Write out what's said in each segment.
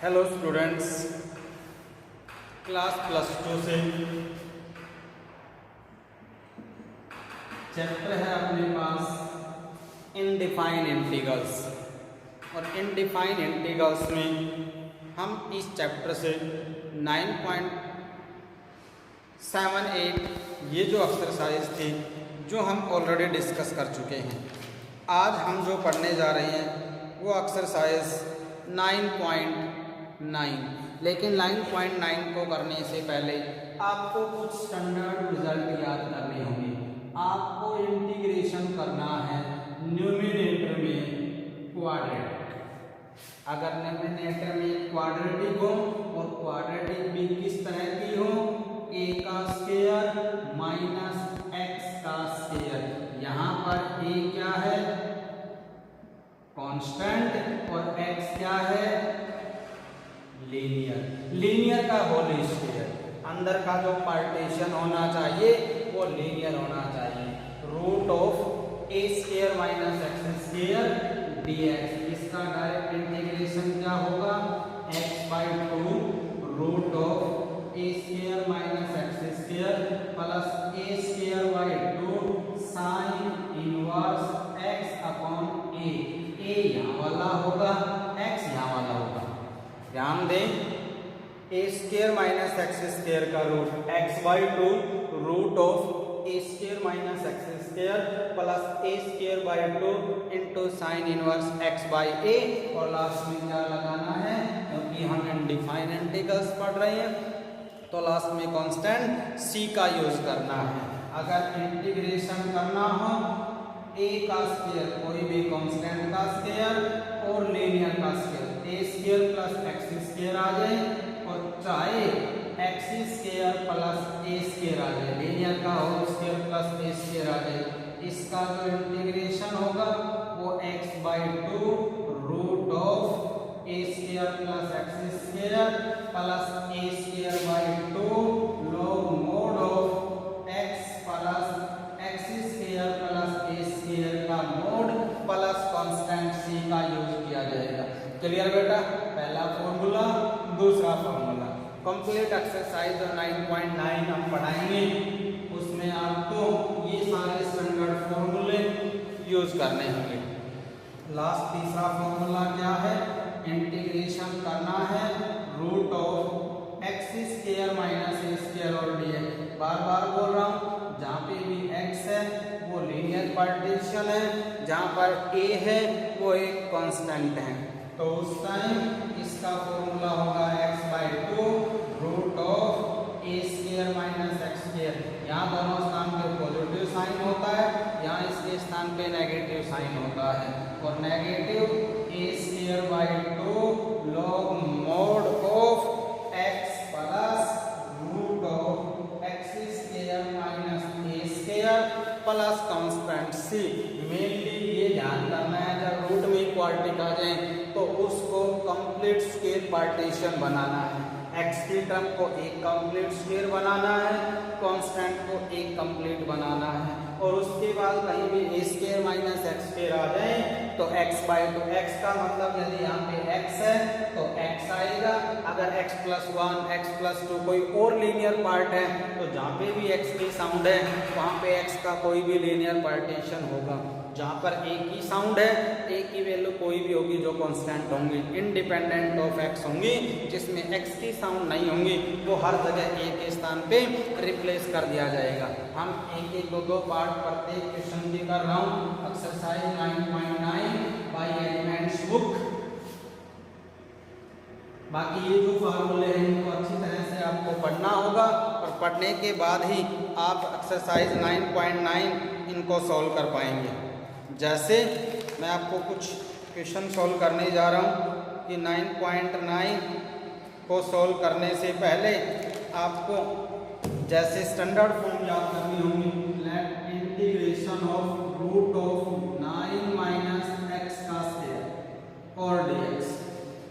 Hello students, class +2 से chapter है अपने पास इनडिफाइन इंटीग्रल्स। और इनडिफाइन इंटीग्रल्स में हम इस चैप्टर से 9.78 ये जो एक्सरसाइज थी जो हम ऑलरेडी डिस्कस कर चुके हैं। आज हम जो पढ़ने जा रहे हैं वो एक्सरसाइज 9.9। लेकिन 9.9 को करने से पहले आपको कुछ स्टैंडर्ड रिजल्ट याद करने होंगे। आपको इंटीग्रेशन करना है न्यूमरेटर में क्वाड्रेटिक। अगर न्यूमरेटर में क्वाड्रेटिक हो और क्वाड्रेटिक भी किस तरह की हो, a का स्क्वायर माइनस x का स्क्वायर। यहाँ पर a क्या है, कांस्टेंट, और x क्या है, लीनियर का होल स्क्वायर। अंदर का जो पार्टीशन होना चाहिए वो लीनियर होना चाहिए। Root of a square minus x square dx। इसका डायरेक्ट इंटीग्रेशन क्या होगा, x/2 root of a square minus x square plus a square by 2 sine inverse x upon a। a यहाँ वाला होगा, x यहाँ वाला होगा। ध्यान दें, a square minus x square का root x/2 root of a square minus x square plus a square by 2 into sine inverse x by a। और लास्ट में क्या लगाना है, क्योंकि हम इनडिफाइन इंटीग्रल्स पढ़ रहे हैं तो लास्ट में कांस्टेंट c का यूज करना है। अगर इंटीग्रेशन करना हो a का स्क्वायर, कोई भी कांस्टेंट का स्क्वायर और लीनियर का square, a square plus x square आ जाए, और चाहे x square plus a square आ जाए, लीनियर का whole square plus a square आ जाए। इसका जो इंटीग्रेशन होगा वो x/2 root of a square plus x square plus a square by 2 log mod of x plus x square plus a square का मोड प्लस कांस्टेंट c का use किया जाएगा। क्लियर बेटा? पहला फॉर्मूला, दूसरा फॉर्मूला। कंप्लीट एक्सरसाइज 9.9 हम पढ़ाएंगे, उसमें आपको ये सारे स्टैंडर्ड फॉर्मूले यूज करने होंगे। लास्ट तीसरा फॉर्मूला क्या है, इंटीग्रेशन करना है root of x square minus a square और dx। बार बार बोल रहा हूँ, जहाँ पे भी x है वो लीनियर पार्टीशन है, जहाँ पर a है वो एक कांस्टेंट है। तो उस टाइम इसका फॉर्मूला होगा x/2 root of a square minus x square. यहाँ दोनों स्थान पे पॉजिटिव साइन होता है, यहाँ इसके स्थान पे नेगेटिव साइन होता है, और negative a square by 2 log mod of x plus root of x square minus a square plus constant c। Mainly ये ध्यान करना है, जब रूट में क्वाड्रेटिक आ जाए तो उसको कंप्लीट स्क्वायर पार्टीशन बनाना है। x की टर्म को एक कंप्लीट स्क्वायर बनाना है, कांस्टेंट को एक कंप्लीट बनाना है, और उसके बाद कहीं भी a square minus x square आ जाए तो x/2। x का मतलब यदि यहाँ पे x है तो x आएगा। अगर x+1 x+2 कोई और लीनियर पार्ट है तो जहाँ पे भी x की साउंड है वहाँ पे x का कोई भी लीनियर पार्टीशन होगा। जहाँ पर a की साउंड है, a की वैल्यू कोई भी होगी जो कांस्टेंट होंगी, इंडिपेंडेंट ऑफ x होंगी। जिसमें x की साउंड नहीं होंगी वो हर जगह a के स्थान पे रिप्लेस कर दिया जाएगा। हम एक दो पार्ट प्रत्येक क्वेश्चन की कर रहा हूँ। Exercise 9.9 bye elements book. बाकी ये जो फार्मूले हैं इनको अच्छी तरह से आपको पढ़ना होगा, और पढ़ने के बाद ही आप एक्सरसाइज 9.9 इनको सॉल्व कर पाएंगे। जैसे मैं आपको कुछ क्वेश्चन सॉल्व करने जा रहा हूँ कि 9.9 को सॉल्व करने से पहले आपको जैसे स्टैंडर्ड फॉर्म याद करनी होंगी। Let integration of root of 9 minus x का स्क्वायर और dx।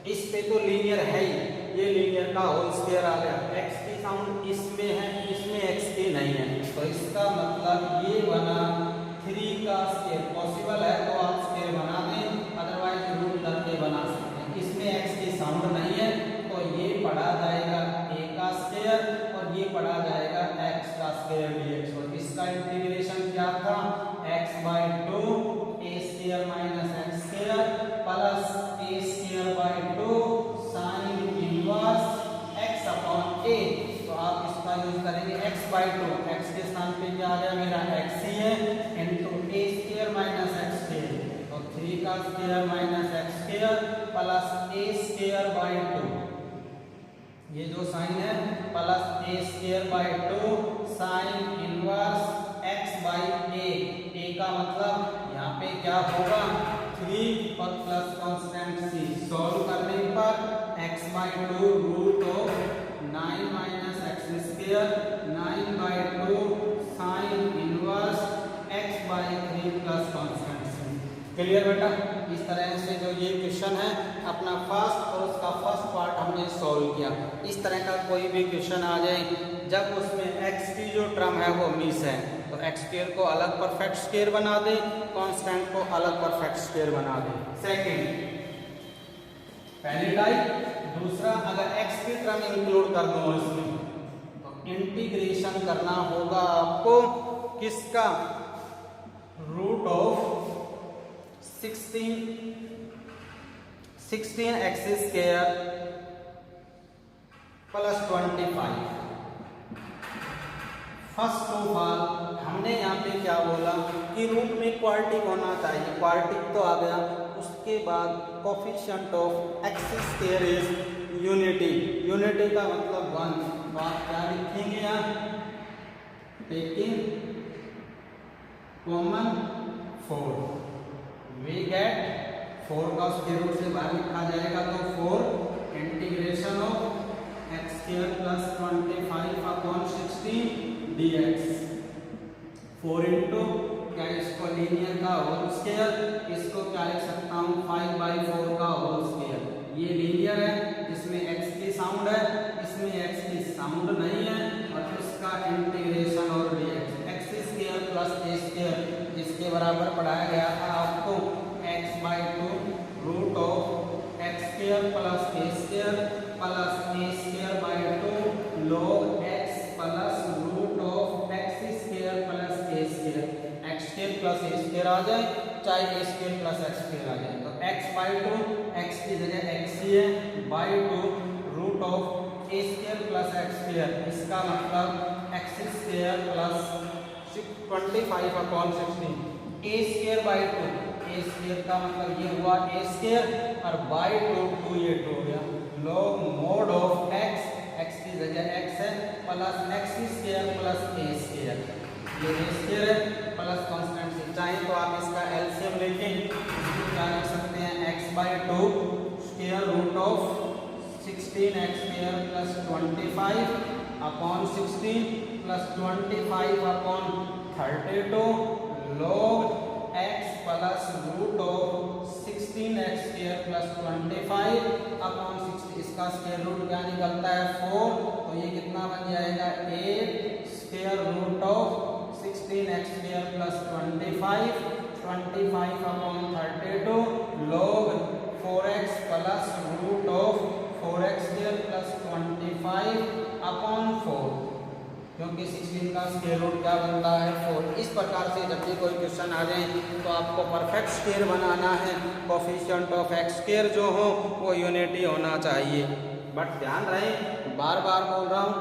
इस पे तो लीनियर है ही, ये लीनियर का होल स्क्वायर आ गया। x की साउंड इसमें है, इसमें x की नहीं है, तो इसका मतलब ये बना 3 का स्क्वायर। पॉसिबल है तो आप स्क्वायर बना दें, अदरवाइज रूट करके बना सकते हैं। इसमें x की साउंड नहीं है का square minus x square plus A square by 2, ये जो साइन है plus A square by 2 sine inverse x by A का मतलब यहाँ पे क्या होगा 3 और प्लस कांस्टेंट सी, सॉल्व करने पर x by 2 root of 9 minus x square 9 by 2 sine inverse x by 3 plus constant c. Clear बेटा? इस तरह से जो ये क्वेश्चन है अपना फर्स्ट और उसका फर्स्ट पार्ट हमने सॉल्व किया। इस तरह का कोई भी क्वेश्चन आ जाए जब उसमें x की जो टर्म है वो मिस है तो एक्स स्क्वायर को अलग परफेक्ट स्क्वायर बना दे, कांस्टेंट को अलग परफेक्ट स्क्वायर बना दे। सेकंड पहली टाइप। दूसरा अगर x की टर्म इंक्लूड कर दो इसमें तो इंटीग्रेशन करना होगा आपको किसका, root of 16 x square plus 25। First of all हमने यहाँ पे क्या बोला कि रूट में क्वाड्रेटिक होना चाहिए, क्वाड्रेटिक तो आ गया, उसके बाद coefficient of x square is unity, unity का मतलब 1, तो आप क्या लिखेंगे यहाँ, टेकिंग कॉमन 4 वी गेट 4 का स्क्वायर रूट से बाहर लिखा जाएगा तो 4 integration of x square plus 25 upon 16 dx 4 into क्या इसको लीनियर का होल स्क्वायर, इसको क्या लिख सकता हूँ 5 बाई 4 का होल स्क्वायर। ये लीनियर है, इसमें x की साउंड है, इसमें x की साउंड नहीं है और इसका इंटीग्रेशन और dx x square plus A square जिसके बराबर पढ़ाया गया था आपको x by 2 root of x square plus A square by 2 log x plus root of x square plus A square, x square plus A square आ जाए चाहे A square plus x square आ जाए तो x बाई 2 x की जगह x ही है by 2 root of a square plus x square, इसका मतलब x square plus 25 upon 16 a square by 2, a square का मतलब ये हुआ ए स्क्वायर और बाई 2 ये 2 हो गया log mod of x, x की जगह x है plus x square plus A square, ये ए स्क्वायर है प्लस कांस्टेंट से, चाहे तो आप इसका एलसीएम लेके इसको क्या लिख सकते हैं x by 2 square root of 16 x square plus 25 upon 16 plus 25 upon 32 log x plus root of 16 x square plus 25 upon 60, इसका स्क्वायर रूट क्या निकलता है 4, तो ये कितना बन जाएगा 8 square root of 16 x square plus 25 upon 32 log 4x plus root of 4x square plus 25 upon 4, क्योंकि 16 का स्क्वायर रूट क्या बनता है 4। इस प्रकार से जब भी कोई क्वेश्चन आ जाए तो आपको परफेक्ट स्क्वायर बनाना है, कोफिशिएंट ऑफ एक्स स्क्वायर जो हो वो यूनिटी होना चाहिए। बट ध्यान रहे, बार बार बोल रहा हूँ,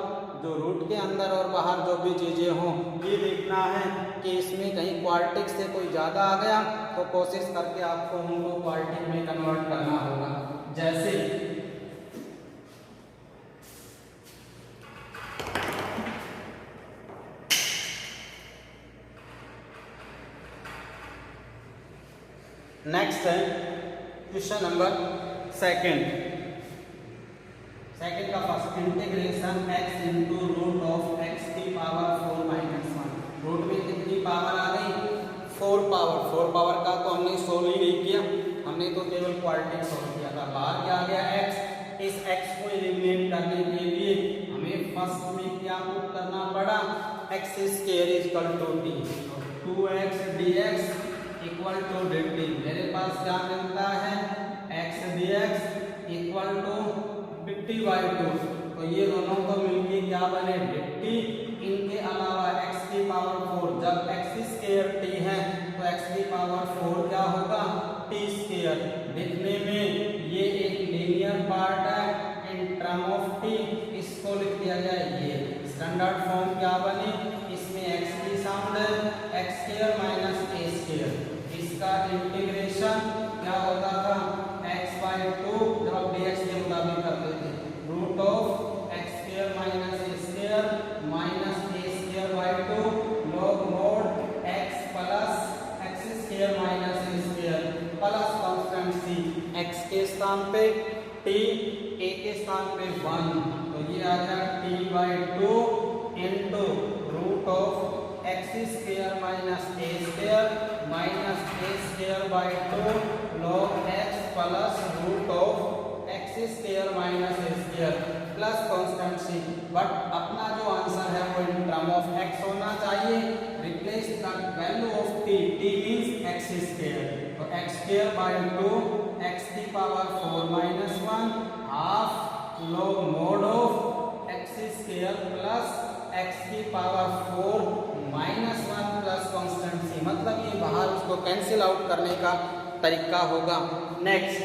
जो रूट के अंदर और बाहर जो भी चीज़ें हों ये देखना है कि इसमें कहीं क्वाड्रेटिक से कोई ज़्यादा आ गया तो कोशिश करके आपको उनको क्वाड्रेटिक में कन्वर्ट करना होगा। जैसे नेक्स्ट है क्वेश्चन नंबर सेकंड का first, integration x into root of x की पावर 4 माइनस 1, रूट में कितनी पावर आ गई 4 पावर का तो हमने सोल्व ही नहीं किया, हमने तो केवल क्वाड्रेटिक सोल्व किया था। बाहर क्या आ गया x, इस x को एलिमिनेट करने के लिए हमें फर्स्ट में क्या पुट करना पड़ा, x square equal to t, 2x dx equal to dt, मेरे पास क्या मिलता है x dx equal to dt by 2, तो ये दोनों को मिलके क्या बने dt, इनके अलावा x की पावर 4, जब x स्क्वायर t है तो x की पावर 4 क्या होगा t स्क्वायर, दिखने में ये एक लीनियर पार्ट है इन टर्म ऑफ t, इसको लिख दिया जाए ये स्टैंडर्ड फॉर्म क्या बने, इसमें x की साउंड है x square minus a square, इसका इंटीग्रेशन स्थान पे t, a के स्थान पे 1, तो ये आ गया t/2 into root of x square minus a square by 2 log x plus root of x square minus a square plus constant c. But अपना जो आंसर है वो इन टर्म ऑफ x होना चाहिए। Replace the value of t means x square, तो x square by 2 x की power 4 minus 1 half log mod of x square plus x की power 4 minus 1 plus constant सी। मतलब ये बाहर उसको कैंसिल आउट करने का तरीका होगा। नेक्स्ट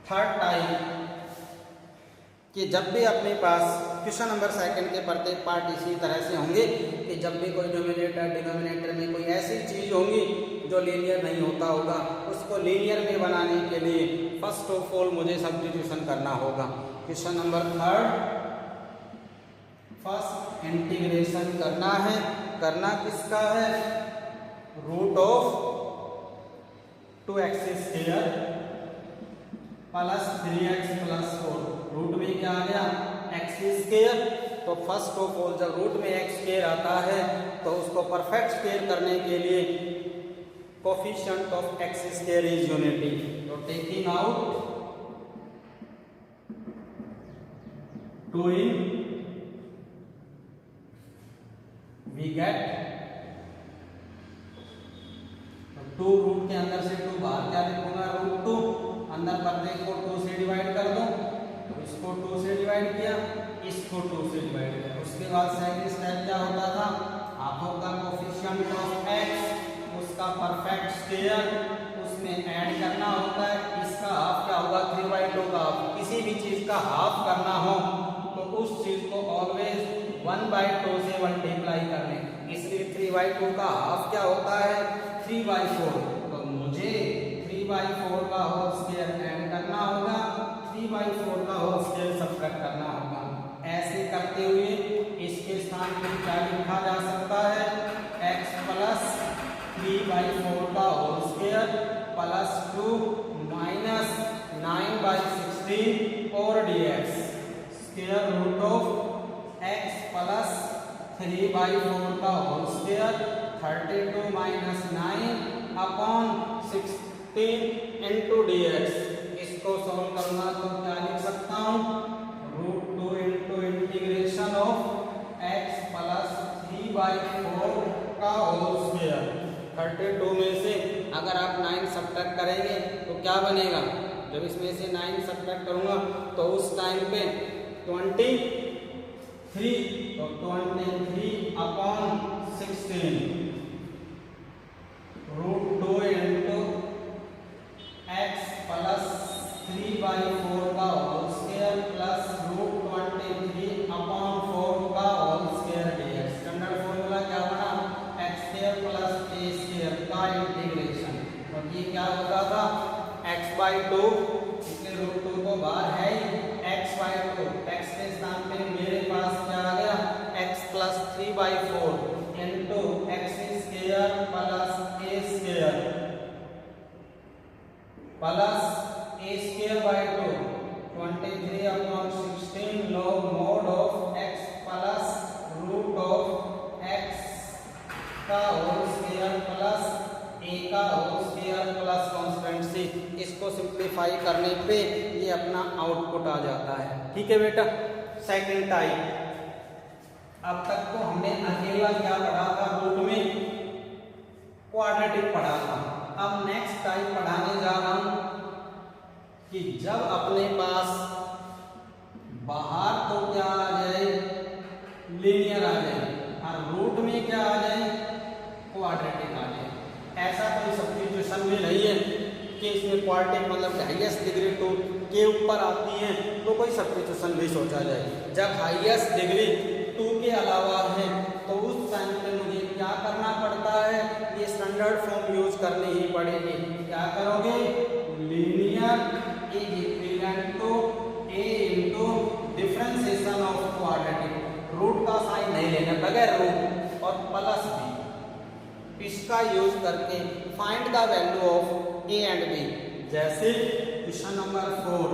थर्ड टाइप कि जब भी अपने पास क्वेश्चन नंबर सेकंड के प्रत्येक पार्ट इसी तरह से होंगे कि जब भी कोई न्यूमरेटर डिनोमिनेटर में कोई ऐसी चीज होंगी जो लीनियर नहीं होता होगा, उसको लीनियर में बनाने के लिए फर्स्ट ऑफ ऑल मुझे सब्स्टिट्यूशन करना होगा। Question number third, first integration करना है। करना किसका है? Root of 2x square plus 3x plus 4। रूट में क्या आ गया? X square. तो फर्स्ट ऑफ ऑल जब रूट में एक्स स्क्वायर आता है तो उसको परफेक्ट स्क्वायर करने के लिए coefficient of x square is unity. तो taking out 2 in we get 2 root के अंदर से 2 बाहर क्या लिखूंगा? रूट 2। अंदर प्रत्येक को 2 से डिवाइड कर दो, तो इसको 2 से डिवाइड किया, इसको 2 से डिवाइड किया। उसके बाद सेकंड स्टेप क्या होता था? Half of the coefficient of x, उसका परफेक्ट स्क्वायर, उसमें ऐड करना होता है। इसका हाफ क्या होगा? 3/2 का हाफ। किसी भी चीज का हाफ करना हो तो उस चीज को ऑलवेज 1/2 से मल्टीप्लाई कर लें। इसलिए 3/2 का हाफ क्या होता है? 3/4। तो मुझे 3/4 का होल स्क्वायर ऐड करना होगा, 3/4 का होल स्क्वायर सब्ट्रैक्ट करना होगा। ऐसे करते हुए इसके स्थान पर क्या लिखा जा सकता है? x प्लस 3/4 का होल स्क्वायर प्लस 2 माइनस 9/16 और dx square root of x plus 3/4 का whole square 32 minus 9 upon 16 into dx। इसको सॉल्व करना तो क्या लिख सकता हूँ? Root 2 into integration of x plus 3/4 का होल स्क्वायर। 32 में से अगर आप 9 सब्ट्रैक्ट करेंगे तो क्या बनेगा? जब इसमें से 9 सब्ट्रैक्ट करूंगा तो उस टाइम पे 23, तो 23 upon 16 root 2 into x plus 3/4 का whole square plus root 23 upon 4 का whole square dx। Standard formula क्या बना? x square plus a square का इंटीग्रेशन। तो ये क्या होता था? x/2, इसलिए रूट 2 को बाहर है x/2। x के स्थान पे मेरे पास क्या आ गया? x plus 3/4 into x square plus a square plus a square by 2 23 upon 16 log mod of x plus root of x का होल स्क्वायर प्लस a का whole square plus constant c। इसको सिंप्लीफाई करने पे ये अपना output आ जाता है। ठीक है बेटा। सेकंड टाइप, अब तक तो हमने अकेला क्या पढ़ा था? रूट में क्वाड्रेटिक पढ़ा था। अब नेक्स्ट टाइप पढ़ाने जा रहा हूं कि जब अपने पास बाहर तो क्या आ जाए? लीनियर आ जाए, और रूट में क्या आ जाए? क्वाड्रेटिक आ जाए। ऐसा कोई सब्स्टिट्यूशन भी नहीं है कि इसमें क्वाड्रेटिक मतलब हाईएस्ट डिग्री 2 के ऊपर आती है तो कोई सब्स्टिट्यूशन भी सोचा जाए। जब हाईएस्ट डिग्री 2 के अलावा है तो उस टाइम पे मुझे क्या करना पड़ता है? ये स्टैंडर्ड फॉर्म यूज करनी ही पड़ेगी। क्या करोगे? Linear is equivalent to a into differentiation of quadratic. Root का साइन नहीं लेना, बगैर रूट और प्लस भी। इसका यूज करके find the value of a and b. जैसे क्वेश्चन नंबर 4,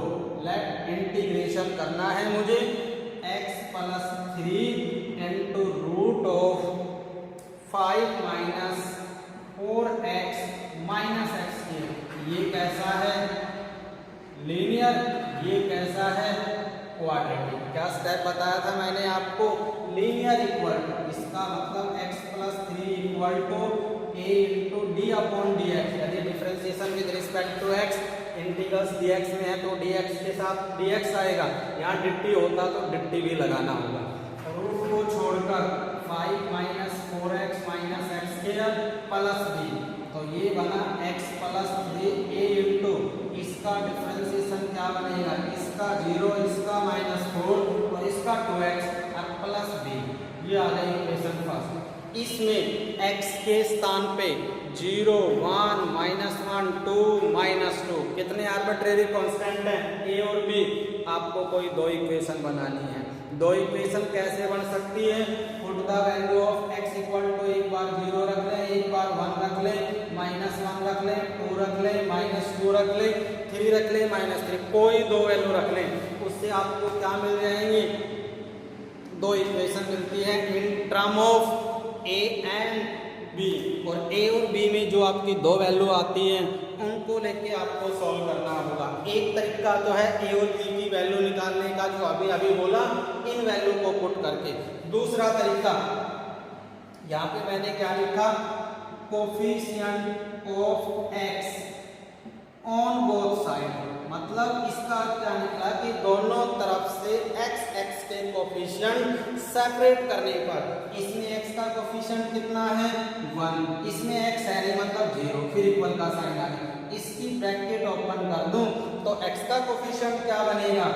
लेट इंटीग्रेशन करना है मुझे x plus 3 into root of 5 minus 4x minus x cube. ये कैसा है? लीनियर। ये कैसा है? क्वाड्रेटिक। क्या स्टेप बताया था मैंने आपको? लीनियर इक्वल टू, इसका मतलब x plus 3 equal to a into D upon D x. यदि differentiation with respect to x, integrals dx में है तो dx के साथ dx आएगा। यहाँ dt होता तो dt भी लगाना होगा। रूट को छोड़कर 5 minus 4x minus x square plus b, तो ये बना x प्लस 3a इंटू इसका डिफरेंशिएशन क्या बनेगा? इसका 0, इसका माइनस 4 और इसका 2x प्लस b। ये आ गई इक्वेशन फर्स्ट। इसमें x के स्थान पे 0, 1, -1, 2, -2 कितने आर्बिट्रेरी कांस्टेंट हैं? a और b। आपको कोई दो इक्वेशन बनानी है। दो इक्वेशन कैसे बन सकती है? Put the value of x equal to एक बार 0 रख ले, एक बार 1 रख ले, -1 रख ले, 2 रख ले, -2 रख ले, 3 रख ले, -3, कोई दो वैल्यू रख ले। उससे आपको क्या मिल जाएंगे? दो इक्वेशन मिलती है in term of a and b। और a और b में जो आपकी दो वैल्यू आती हैं उनको लेके आपको सॉल्व करना होगा। एक तरीका तो है a और b की वैल्यू निकालने का, जो अभी बोला, इन वैल्यू को पुट करके। दूसरा तरीका, यहाँ पे मैंने क्या लिखा? Coefficient of x on both side. मतलब इसका क्या निकला कि दोनों तरफ से x के कोफिशिएंट सेपरेट करने पर इसमें x का कोफिशिएंट कितना है? 1, इसमें x है नहीं मतलब 0, फिर इक्वल का साइन आ गया। इसकी ब्रैकेट ओपन कर दूं तो x का कोफिशिएंट क्या बनेगा?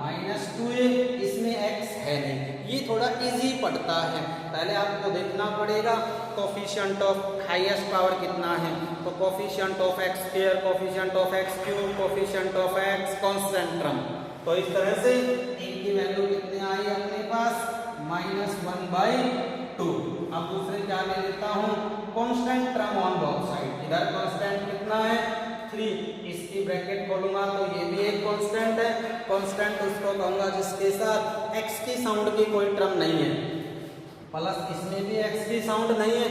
-2a, इसमें x है नहीं। ये थोड़ा इजी पड़ता है। पहले आपको देखना पड़ेगा कोफिशिएंट ऑफ हाईएस्ट पावर कितना है, तो coefficient of x square, coefficient of x cube, coefficient of x constant term. तो इस तरह से इनकी वैल्यू कितने आई अपने पास? -1/2। अब दूसरे क्या ले लेता हूँ? Constant term on both side. इधर कांस्टेंट कितना है? 3, इसकी ब्रैकेट खोलूंगा तो ये भी एक कांस्टेंट है। कांस्टेंट उसको कहूंगा जिसके साथ x की साउंड की कोई टर्म नहीं है, प्लस इसमें भी x की साउंड नहीं है,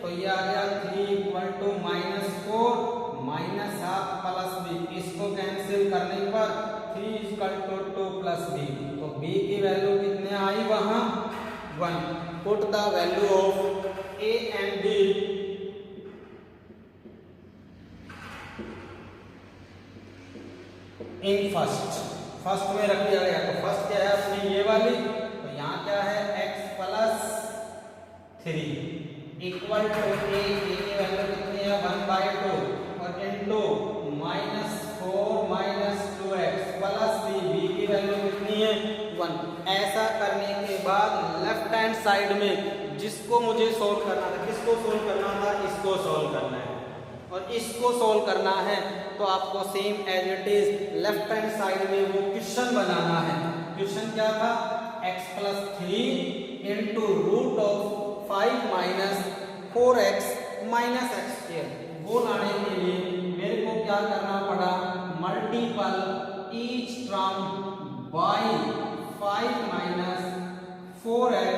तो ये आ गया 3 इक्वल टू -4 -1 प्लस b। इसको कैंसिल करने पर 3 इक्वल टू 2 प्लस b, तो b की वैल्यू कितने आई? वहां 1। Put the value of a and b in first में रख दिया गया। तो फर्स्ट क्या है अपनी ये वाली, तो यहाँ क्या है? x plus 3 equal to a की वैल्यू कितनी है? 1/2 और इनटू -4 -2x प्लस b की वैल्यू कितनी है? 1। ऐसा करने के बाद लेफ्ट हैंड साइड में जिसको मुझे सोल्व करना था, किसको सोल्व करना था? इसको सोल्व करना है। और इसको सोल्व करना है तो आपको same as it is left hand side में वो क्वेश्चन बनाना है। क्वेश्चन क्या था? x plus 3 into root of 5 minus 4x minus x square. वो लाने के लिए मेरे को क्या करना पड़ा? Multiple each term by 5 minus 4x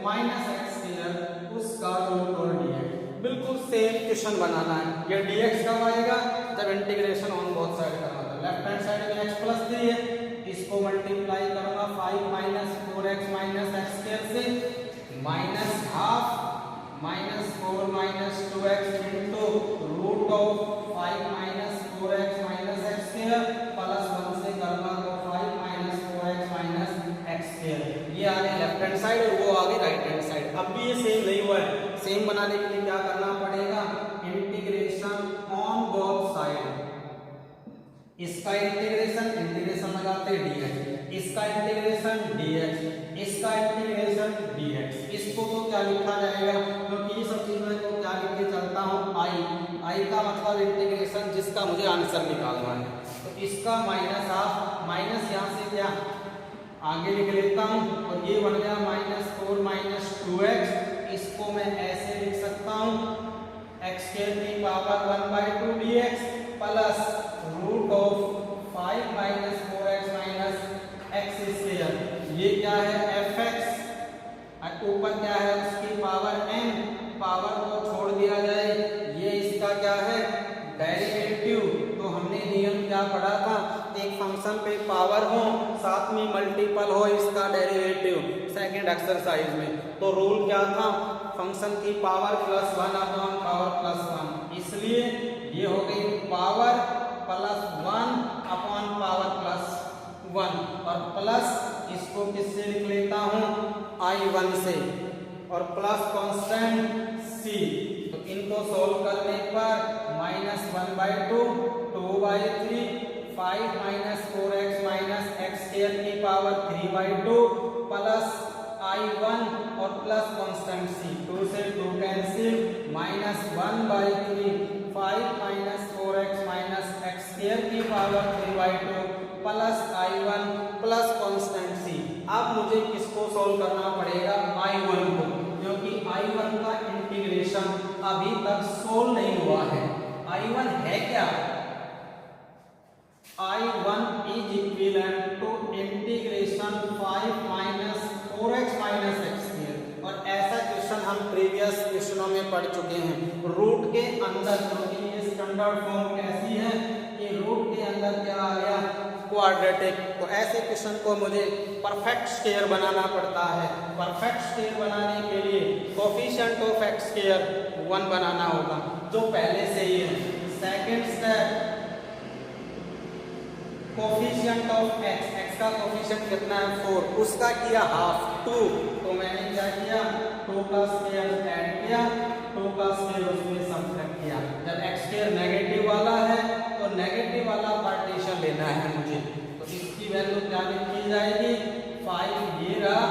minus x square, उसका रूट और dx। बिल्कुल सेम क्वेश्चन बनाना है। ये dx कब आएगा? जब इंटीग्रेशन ऑन बोथ साइड करना था। लेफ्ट हैंड साइड में x प्लस 3 है, इसको मल्टीप्लाई करूंगा 5 minus 4x minus x square से, -12 -4 minus 2x into root of 5 minus 4x minus x square plus 1 से करूंगा तो 5 minus 4x minus x square. ये आ गई लेफ्ट हैंड साइड और वो आ गई राइट हैंड साइड। अब भी ये सेम नहीं हुआ है। सेम बनाने के लिए क्या करना पड़ेगा? Integration on both side. इसका इंटीग्रेशन लगाते dx, इसका इंटीग्रेशन dx, इसका इंटीग्रेशन dx। इसको तो क्या लिखा जाएगा? क्योंकि ये सब चीज मैं तो क्या लिख के चलता हूँ? i का मतलब इंटीग्रेशन जिसका मुझे आंसर निकालना है। तो इसका -12 माइनस यहाँ से क्या आगे लिख लेता हूँ और ये बन गया -4 - 2x। इसको मैं ऐसे लिख सकता हूँ एक्स स्क्वायर की power 1/2 dx plus root of 5 minus 4x minus x square. ये क्या है fx, ऊपर क्या है उसकी पावर n, पावर को छोड़ दिया जाए, ये इसका क्या है डेरिवेटिव। तो हमने नियम क्या पढ़ा था, एक फंक्शन पे पावर हो साथ में मल्टीपल हो इसका डेरिवेटिव, सेकंड एक्सरसाइज में। तो रूल क्या था, फंक्शन की पावर +1 अपॉन पावर +1, इसलिए ये हो गई पावर +1 अपॉन पावर +1 और प्लस इसको किससे लिख लेता हूँ I1 से और प्लस कांस्टेंट c। तो इनको सोल्व करने पर -1/2 2/3 5 minus 4x minus x square की पावर 3/2 प्लस I1 और प्लस कांस्टेंट c, 2 से 2 cancel, -1/3 5 minus 4x minus x square की power 3/2 plus I1 plus constant c। अब मुझे किसको सोल्व करना पड़ेगा, I1 को, क्योंकि I1 का इंटीग्रेशन अभी तक सोल्व नहीं हुआ है। I1 है क्या, I1 is equivalent to integration 5 minus 4x minus x square. और ऐसा क्वेश्चन हम प्रीवियस क्वेश्चनों में पढ़ चुके हैं। रूट के अंदर, क्योंकि ये स्टैंडर्ड फॉर्म कैसी है कि रूट के अंदर क्या आ गया क्वाड्रेटिक, तो ऐसे क्वेश्चन को मुझे परफेक्ट स्क्वायर बनाना पड़ता है। परफेक्ट स्क्वायर बनाने के लिए कोफिशिएंट ऑफ एक्स स्क्वायर 1 बनाना होगा, जो पहले से ही है। Second step, coefficient of x, x का कोफिशिएंट कितना है 4, उसका किया हाफ 2, तो मैंने क्या किया 2 का स्क्वायर ऐड किया, 2 का स्क्वायर उसमें सब्ट्रैक्ट किया। जब एक्स स्क्वायर नेगेटिव वाला है तो नेगेटिव वाला पार्टीशन लेना है मुझे, तो इसकी वैल्यू क्या लिखी जाएगी 5, ये रहा,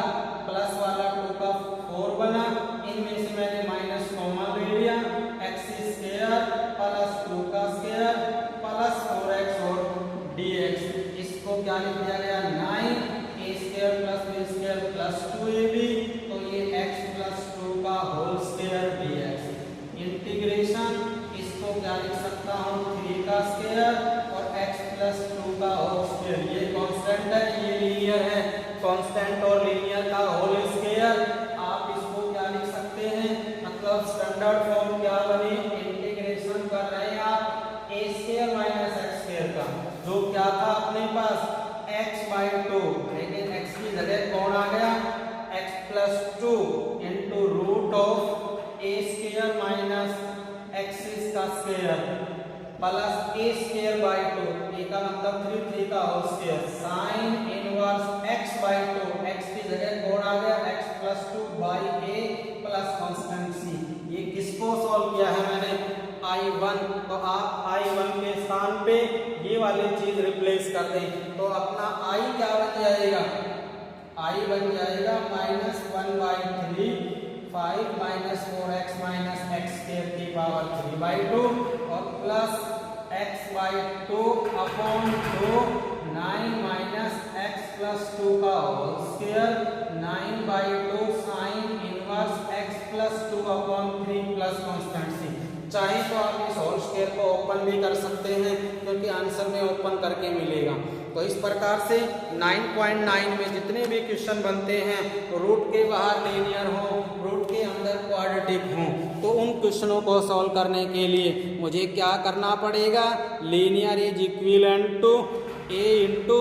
प्लस वाला 2 का 4 बना, इनमें से मैंने माइनस कॉमन ले लिया, एक्स स्क्वायर प्लस 2 का स्क्वायर प्लस 4x और dx। इसको क्या लिख दिया गया 9 a square plus b square plus 2ab, तो ये x प्लस 2 का होल स्क्वायर dx। इंटीग्रेशन इसको क्या लिख सकता हूँ 3 का स्क्वायर और x प्लस 2 का होल स्क्वायर। ये कांस्टेंट है, ये लीनियर है, कांस्टेंट और लीनियर का होल स्क्वायर। आप इसको क्या लिख सकते हैं, मतलब स्टैंडर्ड फॉर्म क्या बनी, इंटीग्रेशन कर रहे हैं आप a square minus x square का, जो क्या था अपने पास x/2, लेकिन x की जगह कौन आ गया x plus 2 into root of a square minus x का square plus a square by 2, a का मतलब 3 का whole square, sine inverse x/2, x की जगह कौन आ गया x plus 2 by a plus constant c। ये किसको सॉल्व किया है मैंने I1, तो आप I1 के स्थान पे ये वाली चीज रिप्लेस कर दें, तो अपना I क्या बन जाएगा, I बन जाएगा -1/3 5 minus 4x minus x square की पावर 3/2 और plus x/2 upon 2 9 minus x plus 2 का whole square 9/2 sine inverse x plus 2 upon 3 plus constant c। चाहे तो आप इस होल स्क्वायर को ओपन भी कर सकते हैं, क्योंकि आंसर में ओपन करके मिलेगा। तो इस प्रकार से 9.9 में जितने भी क्वेश्चन बनते हैं रूट के बाहर लीनियर हो, रूट के अंदर क्वाड्रेटिक हो, तो उन क्वेश्चनों को सॉल्व करने के लिए मुझे क्या करना पड़ेगा, linear is equivalent to a into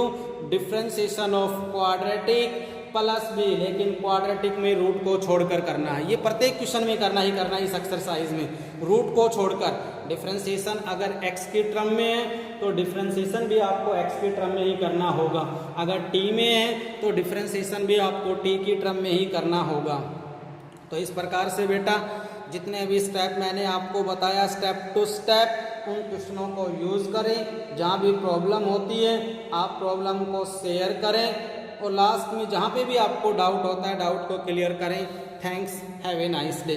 differentiation of quadratic plus b, लेकिन क्वाड्रेटिक में रूट को छोड़कर करना है। ये प्रत्येक क्वेश्चन में करना ही करना है इस एक्सरसाइज में, रूट को छोड़कर। डिफरेंशिएशन अगर x की टर्म में है तो डिफरेंशिएशन भी आपको x की टर्म में ही करना होगा, अगर t में है तो डिफरेंशिएशन भी आपको t की टर्म में ही करना होगा। तो इस प्रकार से बेटा जितने भी स्टेप मैंने आपको बताया स्टेप टू स्टेप उन क्वेश्चनों को यूज़ करें। जहाँ भी प्रॉब्लम होती है आप प्रॉब्लम को शेयर करें और लास्ट में जहाँ पे भी आपको डाउट होता है डाउट को क्लियर करें। Thanks, have a nice day.